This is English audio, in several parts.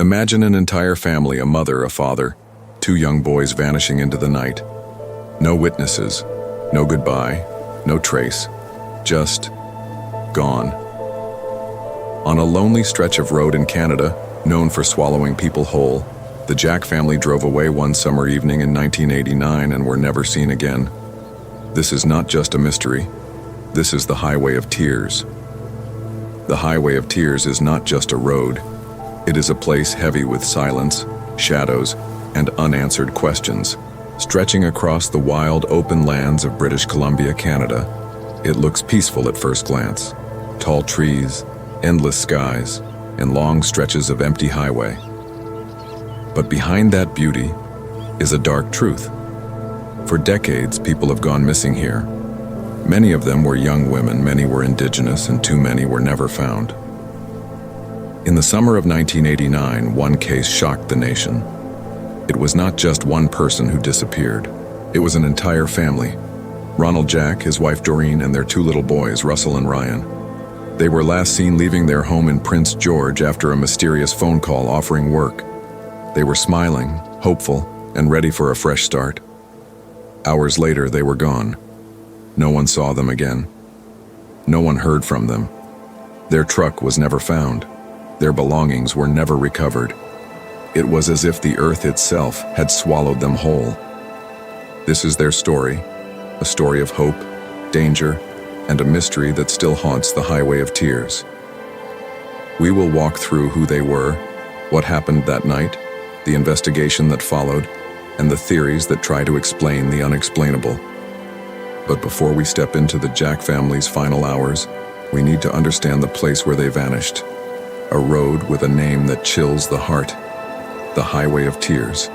Imagine an entire family, a mother, a father, two young boys vanishing into the night. No witnesses, no goodbye, no trace, just gone. On a lonely stretch of road in Canada, known for swallowing people whole, the Jack family drove away one summer evening in 1989 and were never seen again. This is not just a mystery. This is the Highway of Tears. The Highway of Tears is not just a road. It is a place heavy with silence, shadows, and unanswered questions. Stretching across the wild, open lands of British Columbia, Canada, it looks peaceful at first glance. Tall trees, endless skies, and long stretches of empty highway. But behind that beauty is a dark truth. For decades, people have gone missing here. Many of them were young women, many were Indigenous, and too many were never found. In the summer of 1989, one case shocked the nation. It was not just one person who disappeared. It was an entire family. Ronald Jack, his wife Doreen, and their two little boys, Russell and Ryan. They were last seen leaving their home in Prince George after a mysterious phone call offering work. They were smiling, hopeful, and ready for a fresh start. Hours later, they were gone. No one saw them again. No one heard from them. Their truck was never found. Their belongings were never recovered. It was as if the earth itself had swallowed them whole. This is their story, a story of hope, danger, and a mystery that still haunts the Highway of Tears. We will walk through who they were, what happened that night, the investigation that followed, and the theories that try to explain the unexplainable. But before we step into the Jack family's final hours, we need to understand the place where they vanished. A road with a name that chills the heart, the Highway of Tears.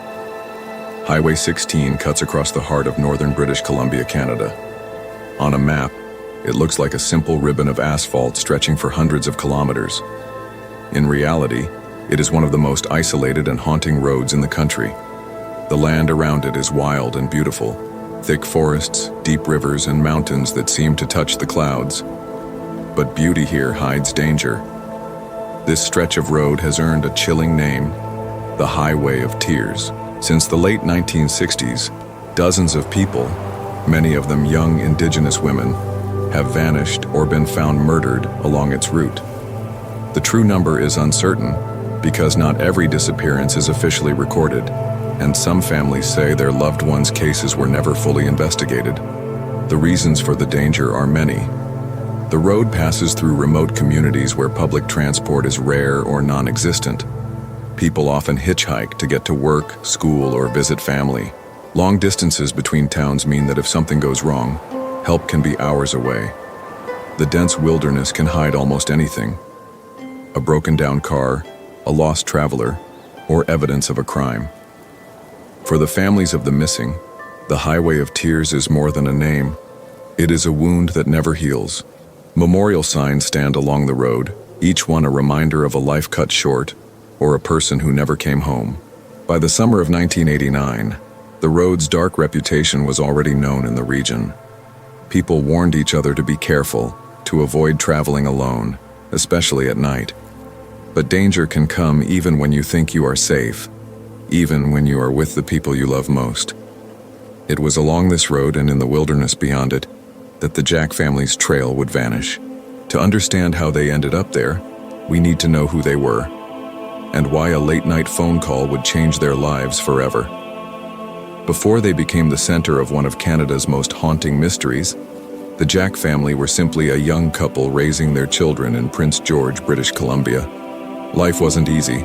Highway 16 cuts across the heart of northern British Columbia, Canada. On a map, it looks like a simple ribbon of asphalt stretching for hundreds of kilometers. In reality, it is one of the most isolated and haunting roads in the country. The land around it is wild and beautiful, thick forests, deep rivers, and mountains that seem to touch the clouds. But beauty here hides danger. This stretch of road has earned a chilling name, the Highway of Tears. Since the late 1960s, dozens of people, many of them young Indigenous women, have vanished or been found murdered along its route. The true number is uncertain because not every disappearance is officially recorded, and some families say their loved ones' cases were never fully investigated. The reasons for the danger are many. The road passes through remote communities where public transport is rare or non-existent. People often hitchhike to get to work, school, or visit family. Long distances between towns mean that if something goes wrong, help can be hours away. The dense wilderness can hide almost anything. A broken-down car, a lost traveler, or evidence of a crime. For the families of the missing, the Highway of Tears is more than a name. It is a wound that never heals. Memorial signs stand along the road, each one a reminder of a life cut short or a person who never came home. By the summer of 1989, the road's dark reputation was already known in the region. People warned each other to be careful, to avoid traveling alone, especially at night. But danger can come even when you think you are safe, even when you are with the people you love most. It was along this road and in the wilderness beyond it that the Jack family's trail would vanish. To understand how they ended up there, we need to know who they were, and why a late-night phone call would change their lives forever. Before they became the center of one of Canada's most haunting mysteries, the Jack family were simply a young couple raising their children in Prince George, British Columbia. Life wasn't easy,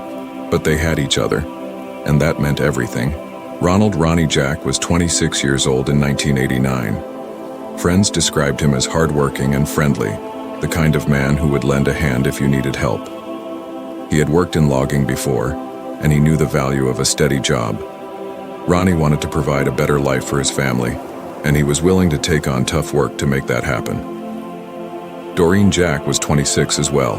but they had each other, and that meant everything. Ronald Jack was 26 years old in 1989. Friends described him as hardworking and friendly, the kind of man who would lend a hand if you needed help. He had worked in logging before, and he knew the value of a steady job. Ronnie wanted to provide a better life for his family, and he was willing to take on tough work to make that happen. Doreen Jack was 26 as well.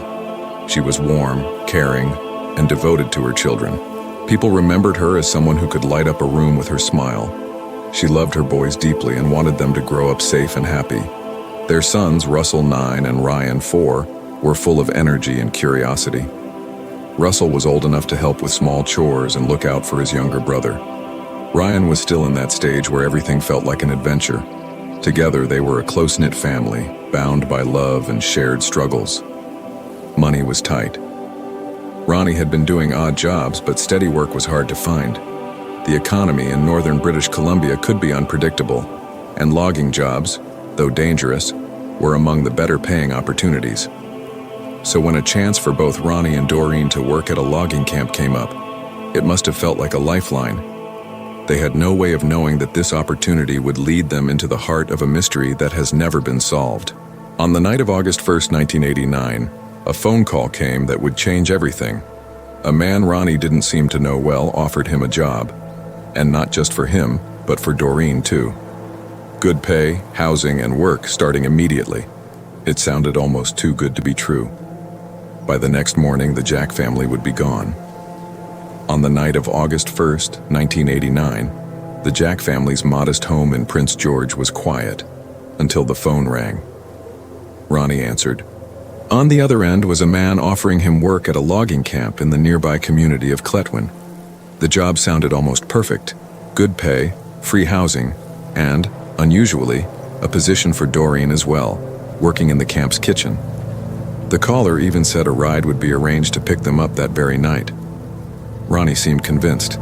She was warm, caring, and devoted to her children. People remembered her as someone who could light up a room with her smile. She loved her boys deeply and wanted them to grow up safe and happy. Their sons, Russell 9 and Ryan 4, were full of energy and curiosity. Russell was old enough to help with small chores and look out for his younger brother. Ryan was still in that stage where everything felt like an adventure. Together, they were a close-knit family, bound by love and shared struggles. Money was tight. Ronnie had been doing odd jobs, but steady work was hard to find. The economy in northern British Columbia could be unpredictable, and logging jobs, though dangerous, were among the better-paying opportunities. So when a chance for both Ronnie and Doreen to work at a logging camp came up, it must have felt like a lifeline. They had no way of knowing that this opportunity would lead them into the heart of a mystery that has never been solved. On the night of August 1st, 1989, a phone call came that would change everything. A man Ronnie didn't seem to know well offered him a job, and not just for him, but for Doreen too. Good pay, housing, and work starting immediately. It sounded almost too good to be true. By the next morning, the Jack family would be gone. On the night of August 1st, 1989, the Jack family's modest home in Prince George was quiet until the phone rang. Ronnie answered. On the other end was a man offering him work at a logging camp in the nearby community of Cletwin. The job sounded almost perfect. Good pay, free housing, and, unusually, a position for Doreen as well, working in the camp's kitchen. The caller even said a ride would be arranged to pick them up that very night. Ronnie seemed convinced.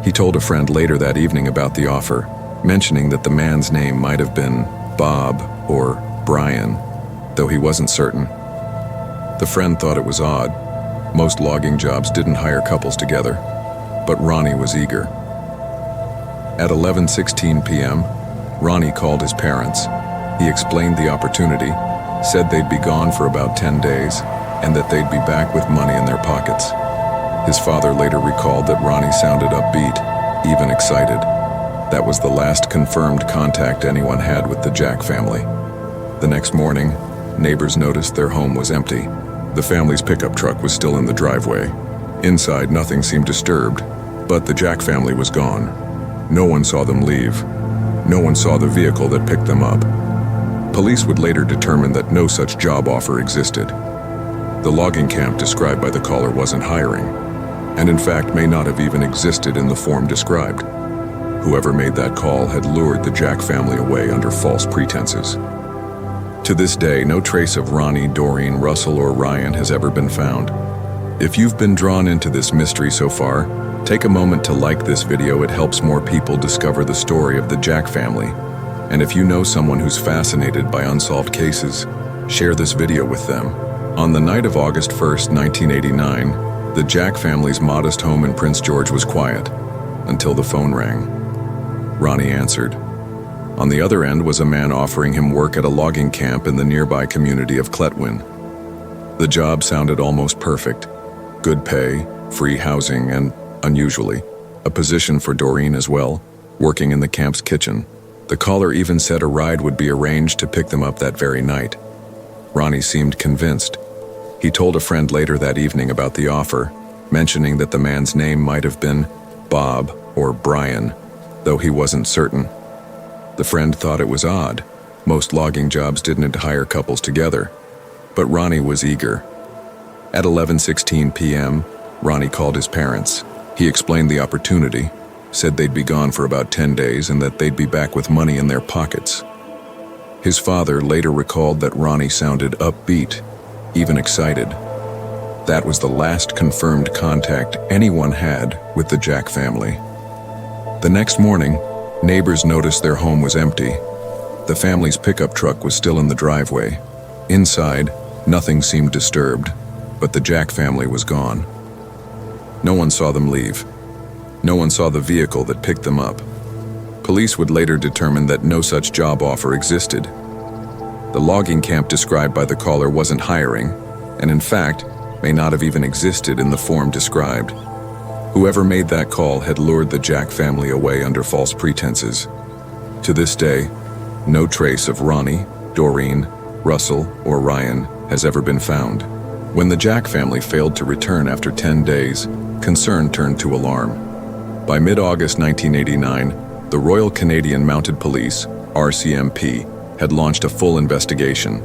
He told a friend later that evening about the offer, mentioning that the man's name might have been Bob or Brian, though he wasn't certain. The friend thought it was odd. Most logging jobs didn't hire couples together, but Ronnie was eager. At 11:16 p.m., Ronnie called his parents. He explained the opportunity, said they'd be gone for about 10 days, and that they'd be back with money in their pockets. His father later recalled that Ronnie sounded upbeat, even excited. That was the last confirmed contact anyone had with the Jack family. The next morning, neighbors noticed their home was empty. The family's pickup truck was still in the driveway. Inside, nothing seemed disturbed, but the Jack family was gone. No one saw them leave. No one saw the vehicle that picked them up. Police would later determine that no such job offer existed. The logging camp described by the caller wasn't hiring, and in fact may not have even existed in the form described. Whoever made that call had lured the Jack family away under false pretenses. To this day, no trace of Ronnie, Doreen, Russell, or Ryan has ever been found. If you've been drawn into this mystery so far, take a moment to like this video. It helps more people discover the story of the Jack family. And if you know someone who's fascinated by unsolved cases, share this video with them. On the night of August 1st, 1989, the Jack family's modest home in Prince George was quiet until the phone rang. Ronnie answered. On the other end was a man offering him work at a logging camp in the nearby community of Cletwin. The job sounded almost perfect. Good pay, free housing, and, unusually, a position for Doreen as well, working in the camp's kitchen. The caller even said a ride would be arranged to pick them up that very night. Ronnie seemed convinced. He told a friend later that evening about the offer, mentioning that the man's name might have been Bob or Brian, though he wasn't certain. The friend thought it was odd. Most logging jobs didn't hire couples together, but Ronnie was eager. At 11:16 p.m., Ronnie called his parents. He explained the opportunity, said they'd be gone for about 10 days and that they'd be back with money in their pockets. His father later recalled that Ronnie sounded upbeat, even excited. That was the last confirmed contact anyone had with the Jack family. The next morning, neighbors noticed their home was empty. The family's pickup truck was still in the driveway. Inside, nothing seemed disturbed, but the Jack family was gone. No one saw them leave. No one saw the vehicle that picked them up. Police would later determine that no such job offer existed. The logging camp described by the caller wasn't hiring, and in fact, may not have even existed in the form described. Whoever made that call had lured the Jack family away under false pretenses. To this day, no trace of Ronnie, Doreen, Russell, or Ryan has ever been found. When the Jack family failed to return after 10 days, concern turned to alarm. By mid-August 1989, the Royal Canadian Mounted Police, RCMP, had launched a full investigation.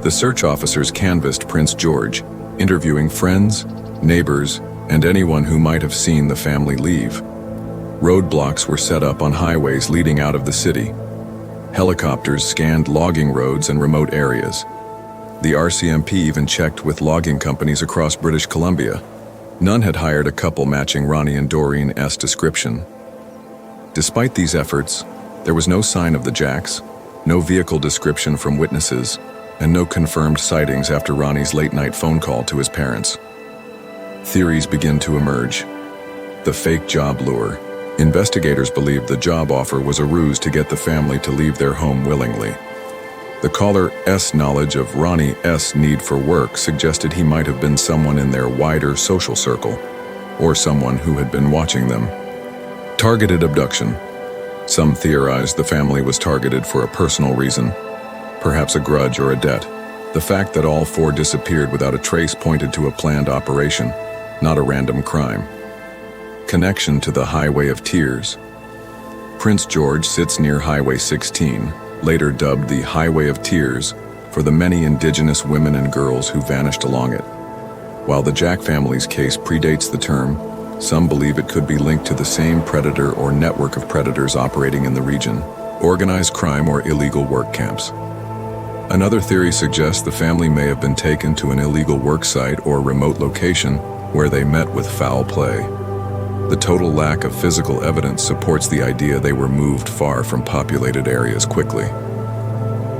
The search officers canvassed Prince George, interviewing friends, neighbors, and anyone who might have seen the family leave. Roadblocks were set up on highways leading out of the city. Helicopters scanned logging roads and remote areas. The RCMP even checked with logging companies across British Columbia. None had hired a couple matching Ronnie and Doreen's description. Despite these efforts, there was no sign of the Jacks, no vehicle description from witnesses, and no confirmed sightings after Ronnie's late-night phone call to his parents. Theories begin to emerge. The fake job lure. Investigators believed the job offer was a ruse to get the family to leave their home willingly. The caller's knowledge of Ronnie's need for work suggested he might have been someone in their wider social circle, or someone who had been watching them. Targeted abduction. Some theorized the family was targeted for a personal reason, perhaps a grudge or a debt. The fact that all four disappeared without a trace pointed to a planned operation, not a random crime. Connection to the Highway of Tears. Prince George sits near Highway 16, later dubbed the Highway of Tears, for the many Indigenous women and girls who vanished along it. While the Jack family's case predates the term, some believe it could be linked to the same predator or network of predators operating in the region, organized crime or illegal work camps. Another theory suggests the family may have been taken to an illegal work site or remote location where they met with foul play. The total lack of physical evidence supports the idea they were moved far from populated areas quickly.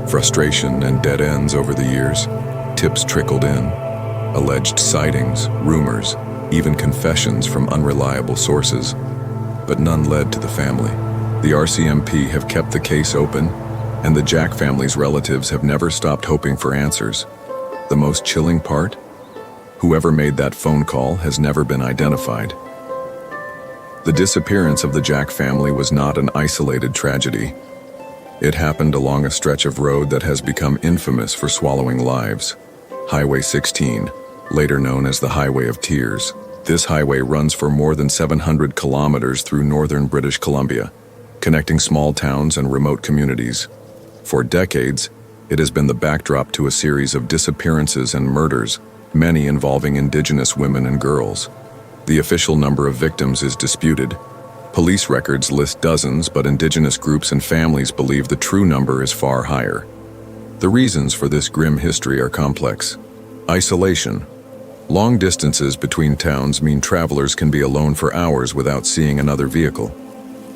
Frustration and dead ends over the years. Tips trickled in. Alleged sightings, rumors, even confessions from unreliable sources. But none led to the family. The RCMP have kept the case open, and the Jack family's relatives have never stopped hoping for answers. The most chilling part? Whoever made that phone call has never been identified. The disappearance of the Jack family was not an isolated tragedy. It happened along a stretch of road that has become infamous for swallowing lives. Highway 16, later known as the Highway of Tears. This highway runs for more than 700 kilometers through northern British Columbia, connecting small towns and remote communities. For decades, it has been the backdrop to a series of disappearances and murders, many involving Indigenous women and girls. The official number of victims is disputed. Police records list dozens, but Indigenous groups and families believe the true number is far higher. The reasons for this grim history are complex. Isolation. Long distances between towns mean travelers can be alone for hours without seeing another vehicle.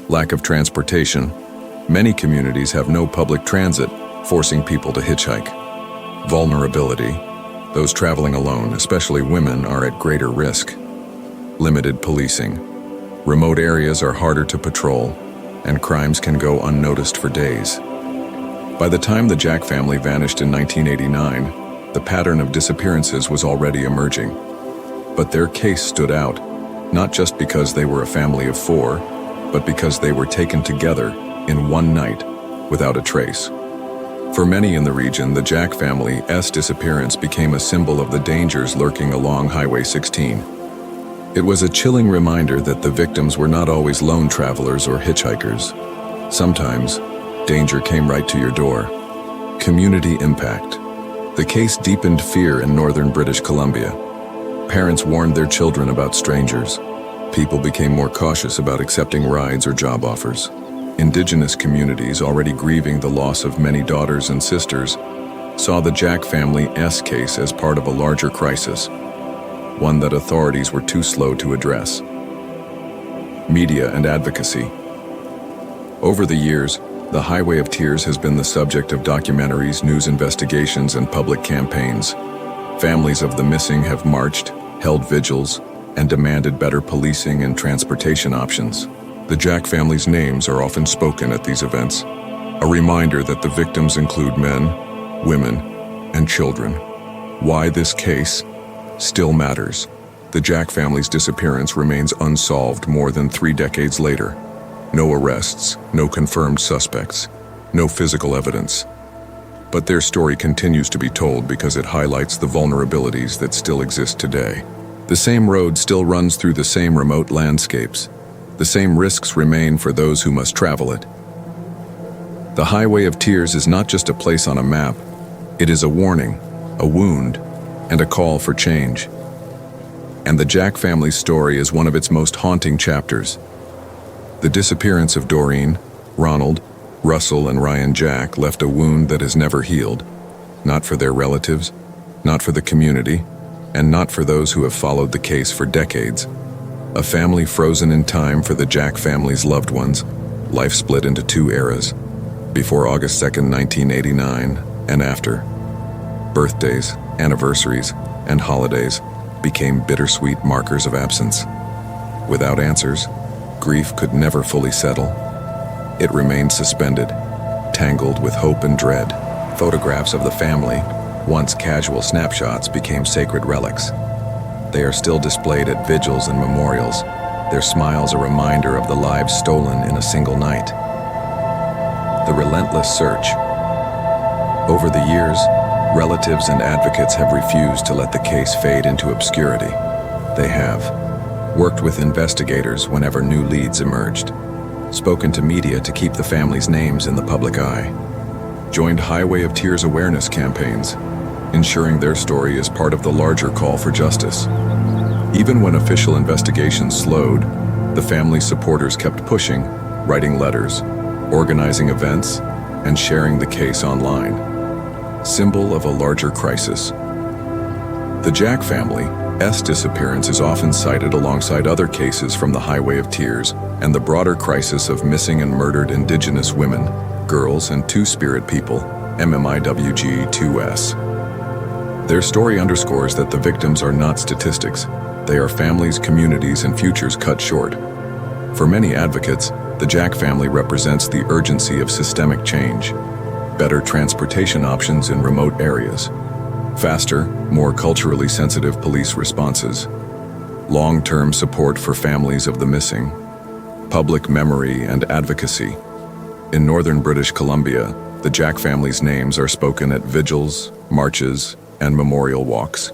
Lack of transportation. Many communities have no public transit, forcing people to hitchhike. Vulnerability. Those traveling alone, especially women, are at greater risk. Limited policing. Remote areas are harder to patrol, and crimes can go unnoticed for days. By the time the Jack family vanished in 1989, the pattern of disappearances was already emerging. But their case stood out, not just because they were a family of four, but because they were taken together in one night without a trace. For many in the region, the Jack family's disappearance became a symbol of the dangers lurking along Highway 16. It was a chilling reminder that the victims were not always lone travelers or hitchhikers. Sometimes, danger came right to your door. Community impact. The case deepened fear in northern British Columbia. Parents warned their children about strangers. People became more cautious about accepting rides or job offers. Indigenous communities, already grieving the loss of many daughters and sisters, saw the Jack family's case as part of a larger crisis, one that authorities were too slow to address. Media and advocacy. Over the years, the Highway of Tears has been the subject of documentaries, news investigations, and public campaigns. Families of the missing have marched, held vigils, and demanded better policing and transportation options. The Jack family's names are often spoken at these events, a reminder that the victims include men, women, and children. Why this case still matters. The Jack family's disappearance remains unsolved more than 3 decades later. No arrests, no confirmed suspects, no physical evidence. But their story continues to be told because it highlights the vulnerabilities that still exist today. The same road still runs through the same remote landscapes. The same risks remain for those who must travel it. The Highway of Tears is not just a place on a map. It is a warning, a wound, and a call for change. And the Jack family's story is one of its most haunting chapters. The disappearance of Doreen, Ronald, Russell, and Ryan Jack left a wound that has never healed. Not for their relatives, not for the community, and not for those who have followed the case for decades. A family frozen in time for the Jack family's loved ones, life split into two eras, before August 2nd, 1989, and after. Birthdays, anniversaries, and holidays became bittersweet markers of absence. Without answers, grief could never fully settle. It remained suspended, tangled with hope and dread. Photographs of the family, once casual snapshots, became sacred relics. They are still displayed at vigils and memorials, their smiles a reminder of the lives stolen in a single night. The relentless search. Over the years, relatives and advocates have refused to let the case fade into obscurity. They have worked with investigators whenever new leads emerged, spoken to media to keep the family's names in the public eye, joined Highway of Tears awareness campaigns, ensuring their story is part of the larger call for justice. Even when official investigations slowed, the family's supporters kept pushing, writing letters, organizing events, and sharing the case online. Symbol of a larger crisis. The Jack family's disappearance is often cited alongside other cases from the Highway of Tears and the broader crisis of missing and murdered Indigenous women, girls, and Two-Spirit people, MMIWG2S. Their story underscores that the victims are not statistics. They are families, communities, and futures cut short. For many advocates, the Jack family represents the urgency of systemic change. Better transportation options in remote areas, faster, more culturally sensitive police responses, long-term support for families of the missing, public memory and advocacy. In northern British Columbia, the Jack family's names are spoken at vigils, marches, and memorial walks.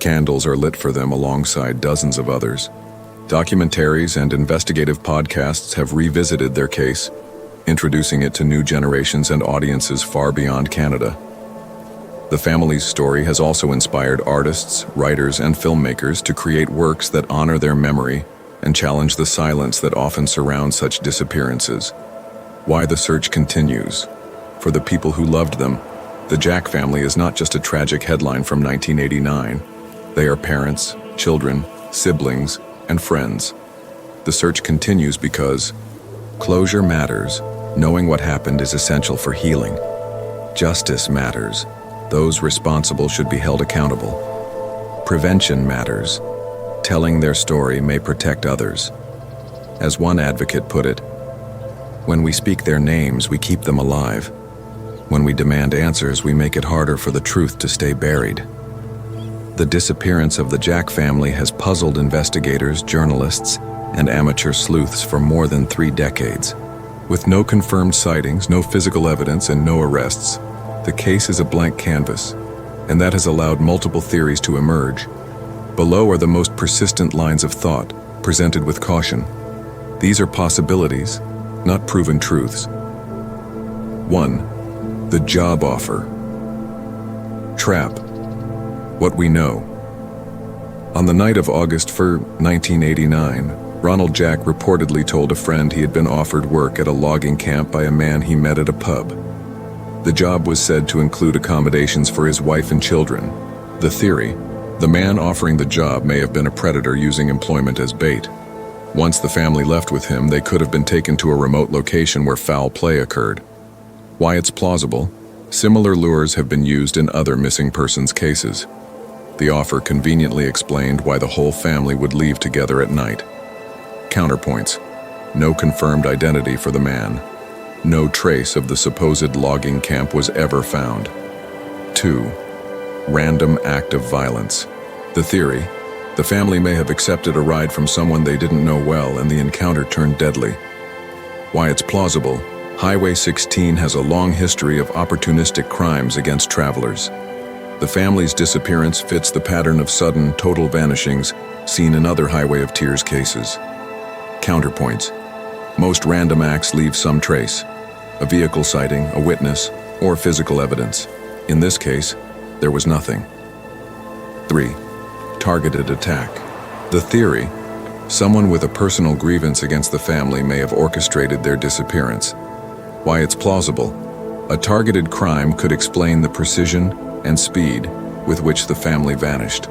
Candles are lit for them alongside dozens of others. Documentaries and investigative podcasts have revisited their case, introducing it to new generations and audiences far beyond Canada. The family's story has also inspired artists, writers, and filmmakers to create works that honor their memory and challenge the silence that often surrounds such disappearances. Why the search continues. For the people who loved them, the Jack family is not just a tragic headline from 1989. They are parents, children, siblings, and friends. The search continues because closure matters. Knowing what happened is essential for healing. Justice matters. Those responsible should be held accountable. Prevention matters. Telling their story may protect others. As one advocate put it, when we speak their names, we keep them alive. When we demand answers, we make it harder for the truth to stay buried. The disappearance of the Jack family has puzzled investigators, journalists, and amateur sleuths for more than 3 decades. With no confirmed sightings, no physical evidence, and no arrests, the case is a blank canvas, and that has allowed multiple theories to emerge. Below are the most persistent lines of thought, presented with caution. These are possibilities, not proven truths. 1. The job offer. Trap. What we know. On the night of August 1, 1989, Ronald Jack reportedly told a friend he had been offered work at a logging camp by a man he met at a pub. The job was said to include accommodations for his wife and children. The theory: the man offering the job may have been a predator using employment as bait. Once the family left with him, they could have been taken to a remote location where foul play occurred. Why it's plausible: similar lures have been used in other missing persons cases. The offer conveniently explained why the whole family would leave together at night. Counterpoints: no confirmed identity for the man. No trace of the supposed logging camp was ever found. 2. Random act of violence. The theory: the family may have accepted a ride from someone they didn't know well and the encounter turned deadly. Why it's plausible: Highway 16 has a long history of opportunistic crimes against travelers. The family's disappearance fits the pattern of sudden, total vanishings seen in other Highway of Tears cases. Counterpoints: most random acts leave some trace, a vehicle sighting, a witness, or physical evidence. In this case, there was nothing. 3. Targeted attack. The theory: someone with a personal grievance against the family may have orchestrated their disappearance. Why it's plausible: a targeted crime could explain the precision and speed with which the family vanished.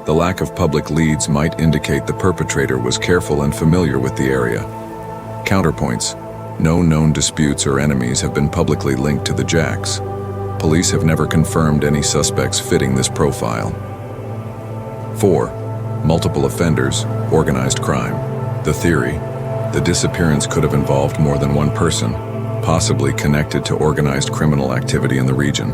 The lack of public leads might indicate the perpetrator was careful and familiar with the area. Counterpoints: no known disputes or enemies have been publicly linked to the Jacks. Police have never confirmed any suspects fitting this profile. 4. Multiple offenders, organized crime. The theory: the disappearance could have involved more than one person, possibly connected to organized criminal activity in the region.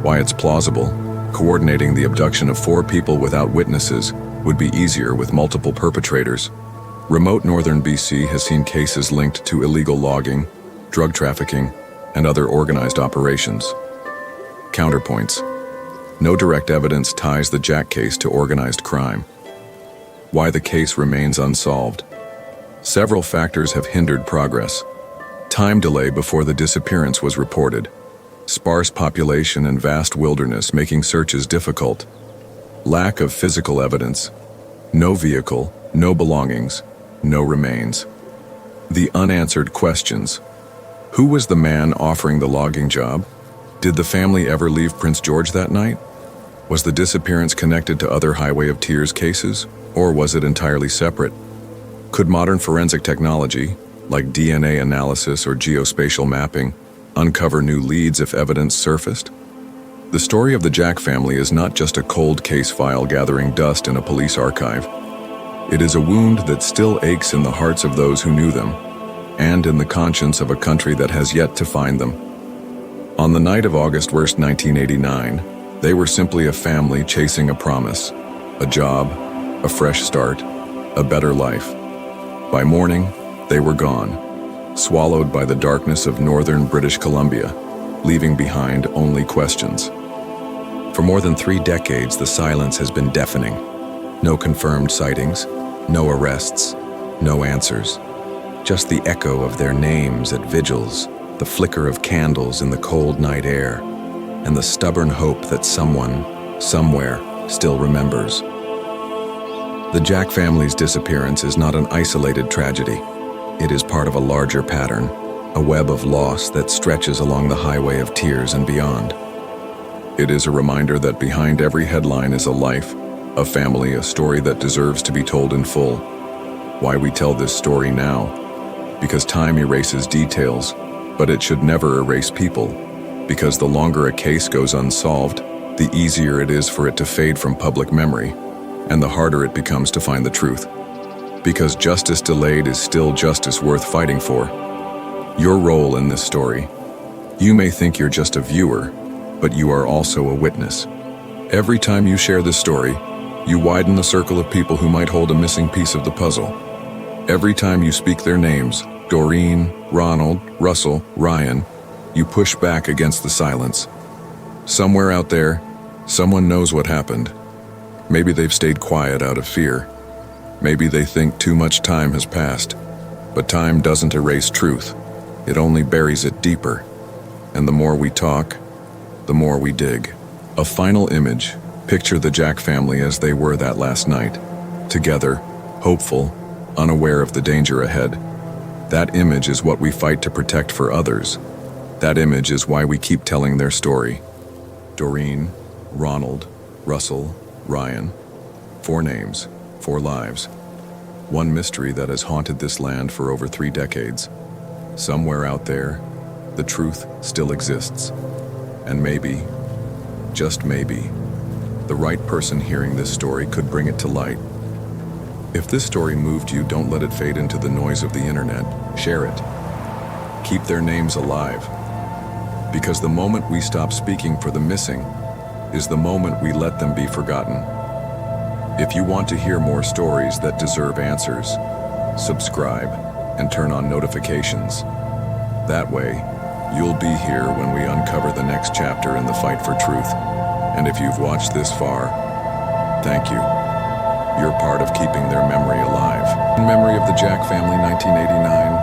Why it's plausible: coordinating the abduction of 4 people without witnesses would be easier with multiple perpetrators. Remote northern BC has seen cases linked to illegal logging, drug trafficking, and other organized operations. Counterpoints: no direct evidence ties the Jack case to organized crime. Why the case remains unsolved: several factors have hindered progress. Time delay before the disappearance was reported. Sparse population and vast wilderness making searches difficult. Lack of physical evidence. No vehicle, no belongings, no remains. The unanswered questions: who was the man offering the logging job? Did the family ever leave Prince George that night? Was the disappearance connected to other Highway of Tears cases, or was it entirely separate? Could modern forensic technology, like DNA analysis or geospatial mapping, uncover new leads if evidence surfaced? The story of the Jack family is not just a cold case file gathering dust in a police archive. It is a wound that still aches in the hearts of those who knew them, and in the conscience of a country that has yet to find them. On the night of August 1st, 1989, they were simply a family chasing a promise, a job, a fresh start, a better life. By morning, they were gone, swallowed by the darkness of northern British Columbia, leaving behind only questions. For more than 3 decades, the silence has been deafening. No confirmed sightings, no arrests, no answers. Just the echo of their names at vigils, the flicker of candles in the cold night air, and the stubborn hope that someone, somewhere, still remembers. The Jack family's disappearance is not an isolated tragedy. It is part of a larger pattern, a web of loss that stretches along the Highway of Tears and beyond. It is a reminder that behind every headline is a life, a family, a story that deserves to be told in full. Why we tell this story now? Because time erases details, but it should never erase people. Because the longer a case goes unsolved, the easier it is for it to fade from public memory, and the harder it becomes to find the truth. Because justice delayed is still justice worth fighting for. Your role in this story: you may think you're just a viewer, but you are also a witness. Every time you share this story, you widen the circle of people who might hold a missing piece of the puzzle. Every time you speak their names, Doreen, Ronald, Russell, Ryan, you push back against the silence. Somewhere out there, someone knows what happened. Maybe they've stayed quiet out of fear. Maybe they think too much time has passed. But time doesn't erase truth. It only buries it deeper. And the more we talk, the more we dig. A final image: picture the Jack family as they were that last night. Together, hopeful, unaware of the danger ahead. That image is what we fight to protect for others. That image is why we keep telling their story. Doreen, Ronald, Russell, Ryan. 4 names, 4 lives. One mystery that has haunted this land for over 3 decades. Somewhere out there, the truth still exists. And maybe, just maybe, the right person hearing this story could bring it to light. If this story moved you, don't let it fade into the noise of the internet. Share it. Keep their names alive. Because the moment we stop speaking for the missing is the moment we let them be forgotten. If you want to hear more stories that deserve answers, subscribe and turn on notifications. That way, you'll be here when we uncover the next chapter in the fight for truth. And if you've watched this far, thank you. You're part of keeping their memory alive. In memory of the Jack family, 1989.